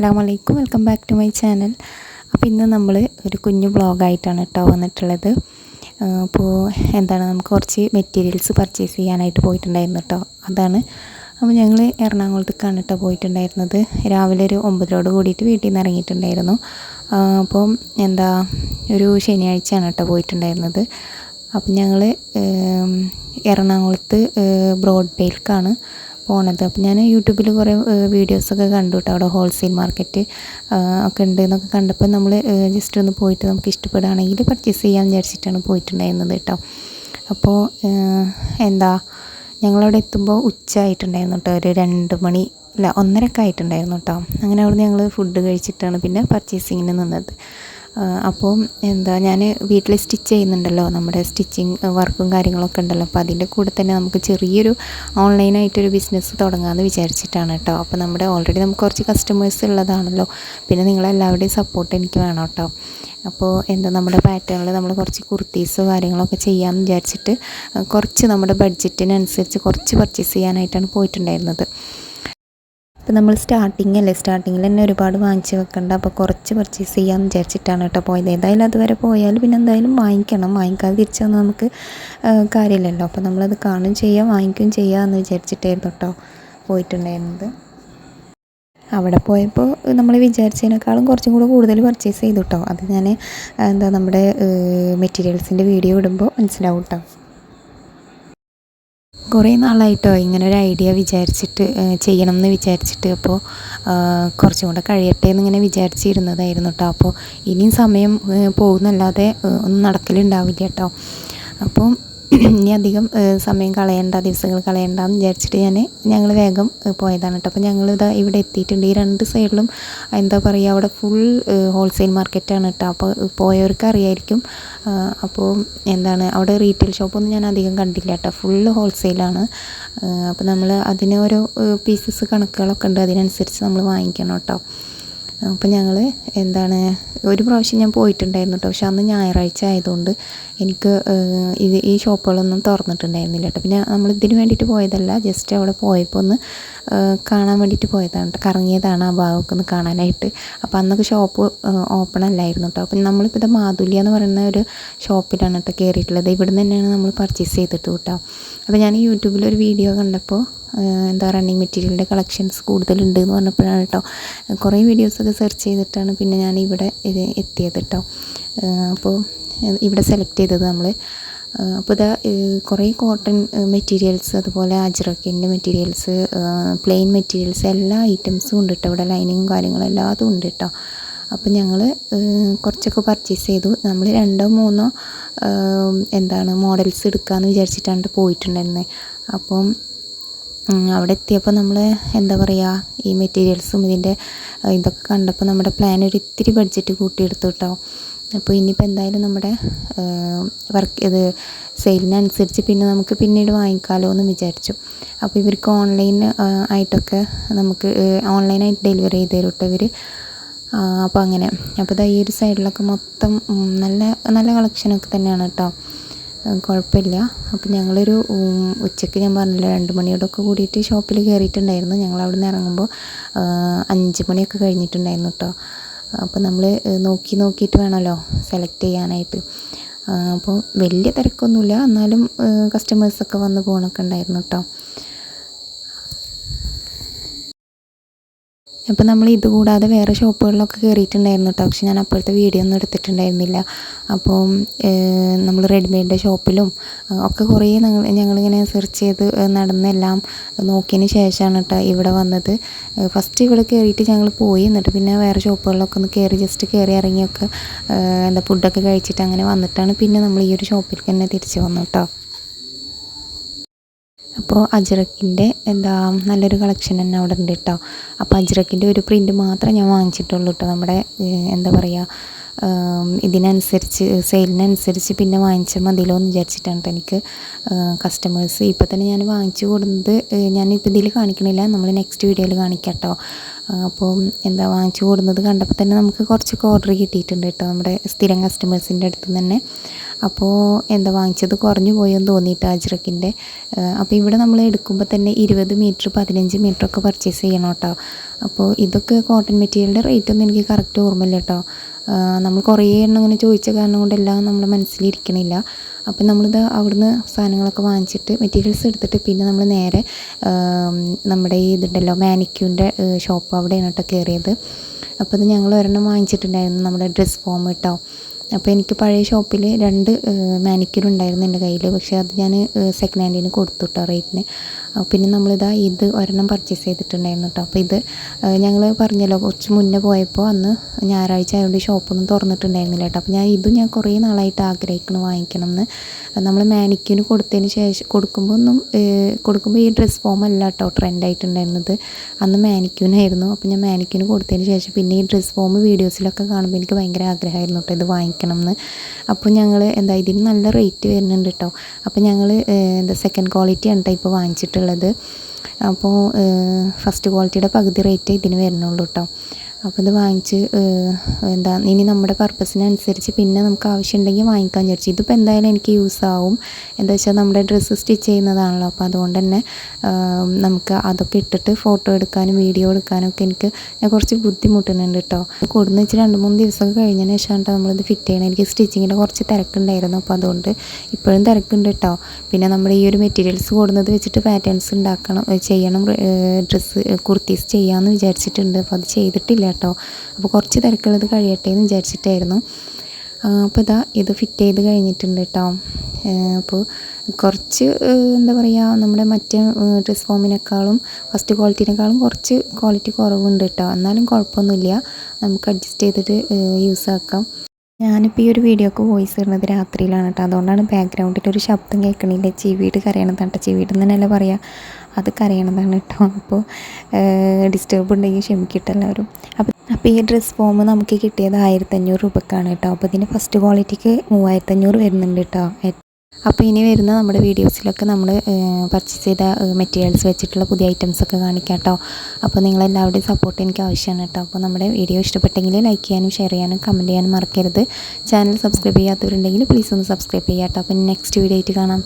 അസ്സലാമു അലൈക്കും, welcome back to my channel. അപ്പോൾ ഇന്ന് നമ്മൾ ഒരു കുഞ്ഞു വ്ളോഗായിട്ടാണ് കേട്ടോ വന്നിട്ടുള്ളത്. അപ്പോൾ നമുക്ക് കുറച്ച് മെറ്റീരിയൽസ് പർച്ചേസ് ചെയ്യാനായിട്ട് പോയിട്ടുണ്ടായിരുന്നു കേട്ടോ. അപ്പോൾ ഞങ്ങൾ എറണാകുളത്തേക്കാണ് കേട്ടോ പോയിട്ടുണ്ടായിരുന്നത്. രാവിലെ ഒരു 9 കൂടിയിട്ട് വീട്ടിൽ നിന്ന് ഇറങ്ങിയിട്ടുണ്ടായിരുന്നു. അപ്പം ഒരു ശനിയാഴ്ചയാണ് കേട്ടോ പോയിട്ടുണ്ടായിരുന്നത്. അപ്പം ഞങ്ങൾ എറണാകുളത്ത് ബ്രോഡ്വേയിലേക്കാണ് പോണത്. അപ്പോൾ ഞാൻ യൂട്യൂബിൽ കുറേ വീഡിയോസൊക്കെ കണ്ടു കേട്ടോ. അവിടെ ഹോൾസെയിൽ മാർക്കറ്റ് ഒക്കെ ഉണ്ട് എന്നൊക്കെ കണ്ടപ്പോൾ നമ്മൾ ജസ്റ്റ് ഒന്ന് പോയിട്ട് നമുക്ക് ഇഷ്ടപ്പെടുകയാണെങ്കിൽ പർച്ചേസ് ചെയ്യാൻ വിചാരിച്ചിട്ടാണ് പോയിട്ടുണ്ടായിരുന്നത് കേട്ടോ. അപ്പോൾ ഞങ്ങളവിടെ എത്തുമ്പോൾ ഉച്ച ആയിട്ടുണ്ടായിരുന്നു കേട്ടോ. ഒരു 2 മണി 1:30 ആയിട്ടുണ്ടായിരുന്നു കേട്ടോ. അങ്ങനെ അവിടെ ഞങ്ങൾ ഫുഡ് കഴിച്ചിട്ടാണ് പിന്നെ പർച്ചേസിങ്ങിന് നിന്നത്. അപ്പോൾ ഞാൻ വീട്ടിൽ സ്റ്റിച്ച് ചെയ്യുന്നുണ്ടല്ലോ, നമ്മുടെ സ്റ്റിച്ചിങ് വർക്കും കാര്യങ്ങളൊക്കെ ഉണ്ടല്ലോ. അപ്പോൾ അതിൻ്റെ കൂടെ തന്നെ നമുക്ക് ചെറിയൊരു ഓൺലൈനായിട്ടൊരു ബിസിനസ് തുടങ്ങാമെന്ന് വിചാരിച്ചിട്ടാണ് കേട്ടോ. അപ്പോൾ ഓൾറെഡി നമുക്ക് കുറച്ച് കസ്റ്റമേഴ്സ് ഉള്ളതാണല്ലോ. പിന്നെ നിങ്ങളെല്ലാവരുടെയും സപ്പോർട്ട് എനിക്ക് വേണം കേട്ടോ. അപ്പോൾ നമ്മുടെ പാറ്റേണിൽ നമ്മൾ കുറച്ച് കുർത്തീസോ കാര്യങ്ങളൊക്കെ ചെയ്യാമെന്ന് വിചാരിച്ചിട്ട് കുറച്ച് നമ്മുടെ ബഡ്ജറ്റിനനുസരിച്ച് കുറച്ച് പർച്ചേസ് ചെയ്യാനായിട്ടാണ് പോയിട്ടുണ്ടായിരുന്നത്. അപ്പോൾ നമ്മൾ സ്റ്റാർട്ടിങ്ങിൽ തന്നെ ഒരുപാട് വാങ്ങിച്ച് വെക്കണ്ട. അപ്പോൾ കുറച്ച് പർച്ചേസ് ചെയ്യാമെന്ന് വിചാരിച്ചിട്ടാണ് കേട്ടോ പോയത്. ഏതായാലും അതുവരെ പോയാൽ പിന്നെ എന്തായാലും വാങ്ങിക്കാതെ തിരിച്ചു വന്നാൽ നമുക്ക് കാര്യമില്ലല്ലോ. അപ്പോൾ നമ്മളത് കാണും ചെയ്യാം, വാങ്ങിക്കുകയും ചെയ്യാമെന്ന് വിചാരിച്ചിട്ടായിരുന്നു കേട്ടോ പോയിട്ടുണ്ടായിരുന്നത്. അവിടെ പോയപ്പോൾ നമ്മൾ വിചാരിച്ചതിനേക്കാളും കുറച്ചും കൂടെ കൂടുതൽ പർച്ചേസ് ചെയ്തു കേട്ടോ. അത് ഞാൻ നമ്മുടെ മെറ്റീരിയൽസിൻ്റെ വീഡിയോ ഇടുമ്പോൾ മനസ്സിലാവും കേട്ടോ. കുറേ നാളായിട്ടോ ഇങ്ങനൊരു ഐഡിയ ചെയ്യണം എന്ന് വിചാരിച്ചിട്ട്. അപ്പോൾ കുറച്ചും കൂടെ കഴിയട്ടെ എന്നിങ്ങനെ വിചാരിച്ചിരുന്നതായിരുന്നു കേട്ടോ. അപ്പോൾ ഇനിയും സമയം പോകുന്നല്ലാതെ ഒന്നും നടക്കലുണ്ടാവില്ല കേട്ടോ. അപ്പോൾ ഇനി അധികം സമയം ദിവസങ്ങൾ കളയണ്ടെന്ന് വിചാരിച്ചിട്ട് ഞങ്ങൾ വേഗം പോയതാണ് കേട്ടോ. അപ്പോൾ ഞങ്ങളിതാ ഇവിടെ എത്തിയിട്ടുണ്ട്. ഈ 2 സൈഡിലും അവിടെ ഫുൾ ഹോൾസെയിൽ മാർക്കറ്റാണ് കേട്ടോ. അപ്പോൾ പോയവർക്ക് അറിയായിരിക്കും. അപ്പോൾ അവിടെ റീറ്റെയിൽ ഷോപ്പൊന്നും ഞാൻ അധികം കണ്ടില്ല കേട്ടോ. ഫുള്ള് ഹോൾസെയിലാണ്. അപ്പോൾ നമ്മൾ അതിന് ഓരോ പീസസ് കണക്കുകളൊക്കെ ഉണ്ട്, അതിനനുസരിച്ച് നമ്മൾ വാങ്ങിക്കണം കേട്ടോ. അപ്പോൾ ഞങ്ങൾ ഒരു പ്രാവശ്യം ഞാൻ പോയിട്ടുണ്ടായിരുന്നു കേട്ടോ. പക്ഷെ അന്ന് ഞായറാഴ്ച ആയതുകൊണ്ട് എനിക്ക് ഈ ഷോപ്പുകളൊന്നും തുറന്നിട്ടുണ്ടായിരുന്നില്ല കേട്ടോ. പിന്നെ നമ്മൾ ഇതിന് വേണ്ടിയിട്ട് പോയതല്ല, ജസ്റ്റ് അവിടെ പോയപ്പോൾ ഒന്ന് കാണാൻ വേണ്ടിയിട്ട് പോയതാണ് കേട്ടോ. കറങ്ങിയതാണ് ആ ഭാഗമൊക്കെ ഒന്ന് കാണാനായിട്ട്. അപ്പോൾ അന്നൊക്കെ ഷോപ്പ് ഓപ്പൺ അല്ലായിരുന്നു കേട്ടോ. അപ്പം നമ്മളിപ്പോൾ ഇത് മാതുല്യ എന്ന് പറയുന്ന ഒരു ഷോപ്പിലാണ് കേട്ടോ കയറിയിട്ടുള്ളത്. ഇവിടെ നിന്ന് തന്നെയാണ് നമ്മൾ പർച്ചേസ് ചെയ്തിട്ട് കേട്ടോ. അപ്പോൾ ഞാൻ യൂട്യൂബിലൊരു വീഡിയോ കണ്ടപ്പോൾ റണ്ണിങ് മെറ്റീരിയലിൻ്റെ കളക്ഷൻസ് കൂടുതലുണ്ട് എന്ന് പറഞ്ഞപ്പോഴാണ് കേട്ടോ. കുറേ വീഡിയോസൊക്കെ സെർച്ച് ചെയ്തിട്ടാണ് പിന്നെ ഞാൻ ഇവിടെ എത്തിയത് കേട്ടോ. അപ്പോൾ ഇവിടെ സെലക്ട് ചെയ്തത് നമ്മൾ. അപ്പോൾ കുറേ കോട്ടൺ മെറ്റീരിയൽസ്, അതുപോലെ അജ്രക്കിൻ്റെ മെറ്റീരിയൽസ്, പ്ലെയിൻ മെറ്റീരിയൽസ്, എല്ലാ ഐറ്റംസും ഉണ്ട് കേട്ടോ. ഇവിടെ ലൈനിങ്ങും കാര്യങ്ങളും എല്ലാതും ഉണ്ട് കേട്ടോ. അപ്പം ഞങ്ങൾ കുറച്ചൊക്കെ പർച്ചേസ് ചെയ്തു. നമ്മൾ 2-3 മോഡൽസ് എടുക്കാമെന്ന് വിചാരിച്ചിട്ടാണ് പോയിട്ടുണ്ടായിരുന്നത്. അപ്പം അവിടെ എത്തിയപ്പോൾ നമ്മൾ ഈ മെറ്റീരിയൽസും ഇതൊക്കെ കണ്ടപ്പോൾ നമ്മുടെ പ്ലാൻ ഒരു ഇത്തിരി ബഡ്ജറ്റ് കൂട്ടിയെടുത്തു കേട്ടോ. അപ്പോൾ ഇനിയിപ്പോൾ എന്തായാലും നമ്മുടെ സെയിലിനനുസരിച്ച് പിന്നെ നമുക്ക് പിന്നീട് വാങ്ങിക്കാമല്ലോ എന്ന് വിചാരിച്ചു. അപ്പോൾ ഇവർക്ക് ആയിട്ടൊക്കെ നമുക്ക് ഓൺലൈനായിട്ട് ഡെലിവറി ചെയ്ത് തരും കേട്ടോ ഇവർ. അപ്പോൾ അങ്ങനെ. അപ്പോൾ ഈ ഒരു സൈഡിലൊക്കെ മൊത്തം നല്ല കളക്ഷനൊക്കെ തന്നെയാണ് കേട്ടോ, കുഴപ്പമില്ല. അപ്പോൾ ഞങ്ങളൊരു ഉച്ചയ്ക്ക് ഞാൻ പറഞ്ഞില്ല 2 മണിയോടൊക്കെ കൂടിയിട്ട് ഷോപ്പിൽ കയറിയിട്ടുണ്ടായിരുന്നു. ഞങ്ങൾ അവിടെ നിന്ന് ഇറങ്ങുമ്പോൾ 5 മണിയൊക്കെ കഴിഞ്ഞിട്ടുണ്ടായിരുന്നു കേട്ടോ. അപ്പോൾ നമ്മൾ നോക്കിയിട്ട് വേണമല്ലോ സെലക്ട് ചെയ്യാനായിട്ട്. അപ്പോൾ വലിയ തിരക്കൊന്നുമില്ല, എന്നാലും കസ്റ്റമേഴ്സൊക്കെ വന്ന് പോകണമൊക്കെ ഉണ്ടായിരുന്നു കേട്ടോ. അപ്പോൾ നമ്മൾ ഇതുകൂടാതെ വേറെ ഷോപ്പുകളിലൊക്കെ കയറിയിട്ടുണ്ടായിരുന്നു കേട്ടോ. പക്ഷെ ഞാൻ അപ്പോഴത്തെ വീഡിയോ ഒന്നും എടുത്തിട്ടുണ്ടായിരുന്നില്ല. അപ്പോൾ നമ്മൾ റെഡിമെയ്ഡ് ഷോപ്പിലും ഒക്കെ കുറേ ഞങ്ങളിങ്ങനെ സെർച്ച് ചെയ്ത് നടന്നെല്ലാം നോക്കിയതിന് ശേഷമാണ് കേട്ടോ ഇവിടെ വന്നത്. ഫസ്റ്റ് ഇവിടെ കയറിയിട്ട് ഞങ്ങൾ പോയി, എന്നിട്ട് പിന്നെ വേറെ ഷോപ്പുകളിലൊക്കെ ഒന്ന് ജസ്റ്റ് കയറി ഇറങ്ങിയൊക്കെ ഫുഡൊക്കെ കഴിച്ചിട്ട് അങ്ങനെ വന്നിട്ടാണ് പിന്നെ നമ്മൾ ഈ ഒരു ഷോപ്പിലേക്ക് തന്നെ തിരിച്ച് വന്നു കേട്ടോ. അപ്പോൾ അജ്രക്കിൻ്റെ നല്ലൊരു കളക്ഷൻ തന്നെ അവിടെ ഉണ്ട് കേട്ടോ. അപ്പോൾ അജ്രക്കിൻ്റെ ഒരു പ്രിൻ്റ് മാത്രമേ ഞാൻ വാങ്ങിച്ചിട്ടുള്ളൂ കേട്ടോ. നമ്മുടെ ഇതിനനുസരിച്ച് സെയിലിനനുസരിച്ച് പിന്നെ വാങ്ങിച്ചാൽ മതിയല്ലോ എന്ന് വിചാരിച്ചിട്ടാണ് കേട്ടോ. എനിക്ക് കസ്റ്റമേഴ്സ് ഇപ്പോൾ തന്നെ ഞാൻ വാങ്ങിച്ചു കൊടുക്കുന്നത് ഞാനിപ്പോൾ ഇതിൽ കാണിക്കണില്ല, നമ്മൾ നെക്സ്റ്റ് വീഡിയോയിൽ കാണിക്കാം കേട്ടോ. അപ്പോൾ വാങ്ങിച്ചു കൊടുക്കുന്നത് കണ്ടപ്പോൾ തന്നെ നമുക്ക് കുറച്ചൊക്കെ ഓർഡർ കിട്ടിയിട്ടുണ്ട് കേട്ടോ, നമ്മുടെ സ്ഥിരം കസ്റ്റമേഴ്സിൻ്റെ അടുത്ത് നിന്ന് തന്നെ. അപ്പോൾ എന്താ വാങ്ങിച്ചത് കുറഞ്ഞു പോയെന്ന് തോന്നിയിട്ട് അജ്രക്കിൻ്റെ. അപ്പോൾ ഇവിടെ നമ്മൾ എടുക്കുമ്പോൾ തന്നെ 20 മീറ്റർ 15 മീറ്ററൊക്കെ പർച്ചേസ് ചെയ്യണം കേട്ടോ. അപ്പോൾ ഇതൊക്കെ കോട്ടൺ മെറ്റീരിയലിൻ്റെ റേറ്റൊന്നും എനിക്ക് കറക്റ്റ് ഓർമ്മയില്ല കേട്ടോ. നമ്മൾ കുറേ എണ്ണം ഇങ്ങനെ ചോദിച്ച കാരണം കൊണ്ടെല്ലാം നമ്മുടെ മനസ്സിലിരിക്കണില്ല. അപ്പം നമ്മളിത് അവിടുന്ന് സാധനങ്ങളൊക്കെ വാങ്ങിച്ചിട്ട് മെറ്റീരിയൽസ് എടുത്തിട്ട് പിന്നെ നമ്മൾ നേരെ നമ്മുടെ ഈ ഇതുണ്ടല്ലോ മാനിക്യൂൻ്റെ ഷോപ്പ് അവിടെയാണ് കേട്ടോ കയറിയത്. അപ്പോൾ ഇത് ഞങ്ങൾ ഒരെണ്ണം വാങ്ങിച്ചിട്ടുണ്ടായിരുന്നു, നമ്മുടെ ഡ്രസ് ഫോം കേട്ടോ. അപ്പോൾ എനിക്ക് പഴയ ഷോപ്പിൽ 2 മാനിക്യൂർ ഉണ്ടായിരുന്നു എൻ്റെ കയ്യിൽ. പക്ഷേ അത് ഞാൻ സെക്കൻഡ് ഹാൻഡിന് കൊടുത്തു കേട്ടോ റേറ്റിന്. പിന്നെ നമ്മളിതാ ഇത് ഒരെണ്ണം പർച്ചേസ് ചെയ്തിട്ടുണ്ടായിരുന്നു കേട്ടോ. അപ്പോൾ ഇത് ഞങ്ങൾ പറഞ്ഞല്ലോ കുറച്ച് മുന്നേ പോയപ്പോൾ അന്ന് ഞായറാഴ്ച ആയതുകൊണ്ട് ഷോപ്പൊന്നും തുറന്നിട്ടുണ്ടായിരുന്നില്ല കേട്ടോ. അപ്പോൾ ഞാൻ കുറേ നാളായിട്ട് ആഗ്രഹിക്കണം വാങ്ങിക്കണം എന്ന്. നമ്മൾ മാനിക്യൂന് കൊടുത്തതിന് ശേഷം കൊടുക്കുമ്പോൾ ഈ ഡ്രസ് ഫോം അല്ല കേട്ടോ ട്രെൻഡായിട്ടുണ്ടായിരുന്നത്, അന്ന് മാനിക്യൂനായിരുന്നു. അപ്പോൾ ഞാൻ മാനിക്യൂന് കൊടുത്തതിന് ശേഷം പിന്നെ ഈ ഡ്രസ് ഫോം വീഡിയോസിലൊക്കെ കാണുമ്പോൾ എനിക്ക് ഭയങ്കര ആഗ്രഹമായിരുന്നു കേട്ടോ ഇത് വാങ്ങിക്കണം എന്ന്. അപ്പോൾ ഞങ്ങൾ ഇതിന് നല്ല റേറ്റ് വരുന്നുണ്ട് കേട്ടോ. അപ്പോൾ ഞങ്ങൾ സെക്കൻഡ് ക്വാളിറ്റിയാണ് കേട്ടോ ഇപ്പോൾ വാങ്ങിച്ചിട്ടുള്ളത്. അപ്പോൾ ഫസ്റ്റ് ക്വാളിറ്റിയുടെ പകുതി റേറ്റ് ഇതിന് വരുന്നുള്ളൂ കേട്ടോ. അപ്പോൾ ഇത് വാങ്ങിച്ച് ഇനി നമ്മുടെ പർപ്പസിനനുസരിച്ച് പിന്നെ നമുക്ക് ആവശ്യമുണ്ടെങ്കിൽ വാങ്ങിക്കാൻ വിചാരിച്ചു. ഇതിപ്പോൾ എന്തായാലും എനിക്ക് യൂസ് ആവും. എന്താ വെച്ചാൽ നമ്മുടെ ഡ്രസ്സ് സ്റ്റിച്ച് ചെയ്യുന്നതാണല്ലോ. അപ്പോൾ അതുകൊണ്ട് തന്നെ നമുക്ക് അതൊക്കെ ഇട്ടിട്ട് ഫോട്ടോ എടുക്കാനും വീഡിയോ എടുക്കാനും ഒക്കെ ഞാൻ കുറച്ച് ബുദ്ധിമുട്ടുന്നുണ്ട് കേട്ടോ. കൊടുന്ന് വെച്ച് 2-3 ദിവസമൊക്കെ കഴിഞ്ഞതിന് ശേഷമാണ് കേട്ടോ നമ്മളിത് ഫിറ്റ് ചെയ്യണം. എനിക്ക് സ്റ്റിച്ചിങ്ങിൻ്റെ കുറച്ച് തിരക്കുണ്ടായിരുന്നു. അപ്പോൾ അതുകൊണ്ട് ഇപ്പോഴും തിരക്കുണ്ട് കേട്ടോ. പിന്നെ നമ്മുടെ ഈ ഒരു മെറ്റീരിയൽസ് കൊടുന്നത് വെച്ചിട്ട് പാറ്റേൺസ് ചെയ്യണം, ഡ്രസ്സ് കുർത്തീസ് ചെയ്യാമെന്ന് വിചാരിച്ചിട്ടുണ്ട്. അപ്പോൾ അത് ചെയ്തിട്ടില്ല കേട്ടോ. അപ്പോൾ കുറച്ച് തിരക്കുള്ളത് കഴിയട്ടെ എന്ന് വിചാരിച്ചിട്ടായിരുന്നു. അപ്പോൾ ഇത് ഫിറ്റ് ചെയ്ത് കഴിഞ്ഞിട്ടുണ്ട് കേട്ടോ. അപ്പോൾ കുറച്ച് എന്താ പറയുക, നമ്മുടെ മറ്റേ ഡ്രസ് ഫോമിനേക്കാളും ഫസ്റ്റ് ക്വാളിറ്റിനേക്കാളും കുറച്ച് ക്വാളിറ്റി കുറവുണ്ട് കേട്ടോ. എന്നാലും കുഴപ്പമൊന്നുമില്ല, നമുക്ക് അഡ്ജസ്റ്റ് ചെയ്തിട്ട് യൂസ് ആക്കാം. ഞാനിപ്പോൾ ഈ ഒരു വീഡിയോക്ക് വോയിസ് ഇടുന്നത് രാത്രിയിലാണ് കേട്ടോ. അതുകൊണ്ടാണ് ബാക്ക്ഗ്രൗണ്ടിൽ ഒരു ശബ്ദം കേൾക്കണില്ല. ചീവീട് കരയണതാണ് കേട്ടോ. ചീവീട് എന്നല്ല പറയുക, അത് കരയണതാണ് കേട്ടോ. അപ്പോൾ ഡിസ്റ്റർബ് ഉണ്ടെങ്കിൽ ക്ഷമിക്കട്ടെ എല്ലാവരും. അപ്പോൾ ഈ ഡ്രസ് ഫോം നമുക്ക് കിട്ടിയത് 1500 രൂപക്കാണ് കേട്ടോ. അപ്പോൾ ഇതിൻ്റെ ഫസ്റ്റ് ക്വാളിറ്റിക്ക് 3500 വരുന്നുണ്ട് കേട്ടോ. അപ്പോൾ ഇനി വരുന്ന നമ്മുടെ വീഡിയോസിലൊക്കെ നമ്മൾ പർച്ചേസ് ചെയ്ത മെറ്റീരിയൽസ് വെച്ചിട്ടുള്ള പുതിയ ഐറ്റംസൊക്കെ കാണിക്കാം കേട്ടോ. അപ്പോൾ നിങ്ങളെല്ലാവരുടെയും സപ്പോർട്ട് എനിക്ക് ആവശ്യമാണ് കേട്ടോ. അപ്പോൾ നമ്മുടെ വീഡിയോ ഇഷ്ടപ്പെട്ടെങ്കിൽ ലൈക്ക് ചെയ്യാനും ഷെയർ ചെയ്യാനും കമൻറ്റ് ചെയ്യാനും മറക്കരുത്. ചാനൽ സബ്സ്ക്രൈബ് ചെയ്യാത്തവരുണ്ടെങ്കിൽ പ്ലീസ് ഒന്ന് സബ്സ്ക്രൈബ് ചെയ്യാം കേട്ടോ. അപ്പോൾ നെക്സ്റ്റ് വീഡിയോ ആയിട്ട് കാണാം.